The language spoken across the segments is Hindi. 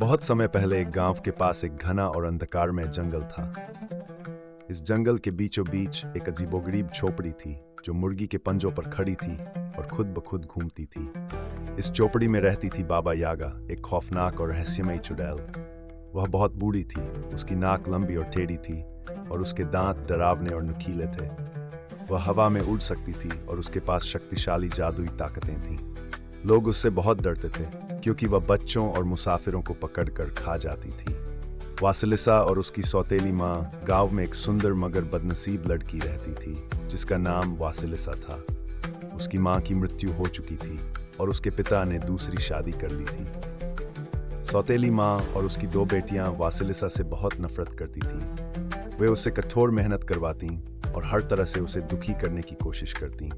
बहुत समय पहले एक गांव के पास एक घना और अंधकारमय जंगल था। इस जंगल के बीचों बीच एक अजीबोगरीब झोपड़ी थी जो मुर्गी के पंजों पर खड़ी थी और खुद ब खुद घूमती थी। इस झोपड़ी में रहती थी बाबा यागा, एक खौफनाक और रहस्यमयी चुड़ैल। वह बहुत बूढ़ी थी, उसकी नाक लंबी और टेढ़ी थी और उसके दांत डरावने और नुकीले थे। वह हवा में उड़ सकती थी और उसके पास शक्तिशाली जादुई ताकतें थीं। लोग उससे बहुत डरते थे क्योंकि वह बच्चों और मुसाफिरों को पकड़कर खा जाती थी। वासिलिसा और उसकी सौतेली माँ गांव में एक सुंदर मगर बदनसीब लड़की रहती थी जिसका नाम वासिलिसा था। उसकी माँ की मृत्यु हो चुकी थी और उसके पिता ने दूसरी शादी कर ली थी। सौतेली माँ और उसकी दो बेटियां वासिलिसा से बहुत नफरत करती थीं। वे उसे कठोर मेहनत करवाती और हर तरह से उसे दुखी करने की कोशिश करती।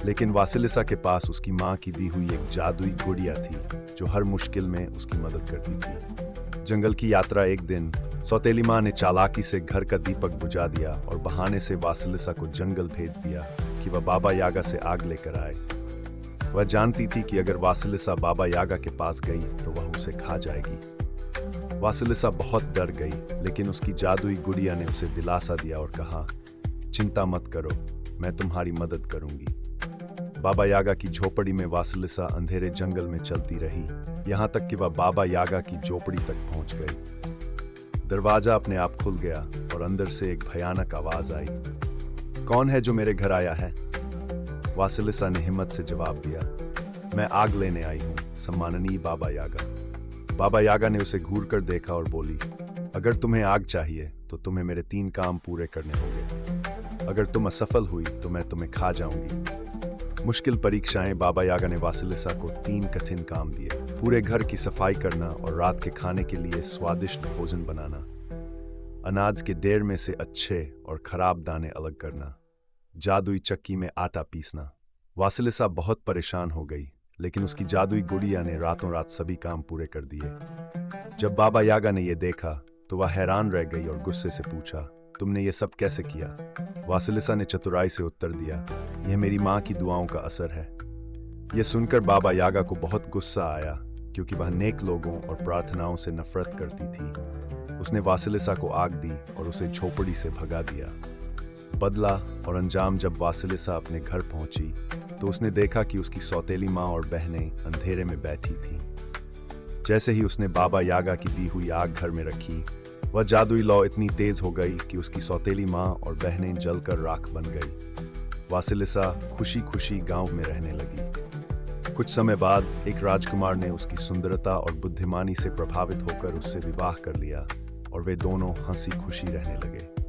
लेकिन वासिलिसा के पास उसकी माँ की दी हुई एक जादुई गुड़िया थी जो हर मुश्किल में उसकी मदद करती थी। जंगल की यात्रा एक दिन सौतेली माँ ने चालाकी से घर का दीपक बुझा दिया और बहाने से वासिलिसा को जंगल भेज दिया कि वह बाबा यागा से आग लेकर आए। वह जानती थी कि अगर वासिलिसा बाबा यागा के पास गई तो वह उसे खा जाएगी। वासिलिसा बहुत डर गई, लेकिन उसकी जादुई गुड़िया ने उसे दिलासा दिया और कहा, चिंता मत करो, मैं तुम्हारी मदद करूंगी। बाबा यागा की झोपड़ी में वासिलिसा अंधेरे जंगल में चलती रही, यहाँ तक कि वह बाबा यागा की झोपड़ी तक पहुंच गई। दरवाजा अपने आप खुल गया और अंदर से एक भयानक आवाज आई। कौन है जो मेरे घर आया है? वासिलिसा ने हिम्मत से जवाब दिया, मैं आग लेने आई हूँ, सम्माननीय बाबा यागा। बाबा यागा ने उसे घूर कर देखा और बोली, अगर तुम्हें आग चाहिए तो तुम्हें मेरे 3 काम पूरे करने होंगे। अगर तुम असफल हुई तो मैं तुम्हें खा जाऊंगी। मुश्किल परीक्षाएं बाबा यागा ने वासिलिसा को 3 कठिन काम दिए। पूरे घर की सफाई करना और रात के खाने के लिए स्वादिष्ट भोजन बनाना, अनाज के ढेर में से अच्छे और खराब दाने अलग करना, जादुई चक्की में आटा पीसना। वासिलिसा बहुत परेशान हो गई, लेकिन उसकी जादुई गुड़िया ने रातों रात सभी काम पूरे कर दिए। जब बाबा यागा ने यह देखा तो वह हैरान रह गई और गुस्से से पूछा, तुमने ये सब कैसे किया? वासिलिसा ने चतुराई से उत्तर दिया, यह मेरी माँ की दुआओं का असर है। यह सुनकर बाबा यागा को बहुत गुस्सा आया क्योंकि वह नेक लोगों और प्रार्थनाओं से नफरत करती थी। उसने वासिलिसा को आग दी और उसे झोपड़ी से भगा दिया। बदला और अंजाम जब वासिलिसा अपने घर पहुंची तो उसने देखा कि उसकी सौतेली माँ और बहनें अंधेरे में बैठी थीं। जैसे ही उसने बाबा यागा की दी हुई आग घर में रखी, वह जादुई लौ इतनी तेज हो गई कि उसकी सौतेली माँ और बहनें जलकर राख बन गई। वासिलिसा खुशी खुशी गांव में रहने लगी। कुछ समय बाद एक राजकुमार ने उसकी सुंदरता और बुद्धिमानी से प्रभावित होकर उससे विवाह कर लिया और वे दोनों हंसी खुशी रहने लगे।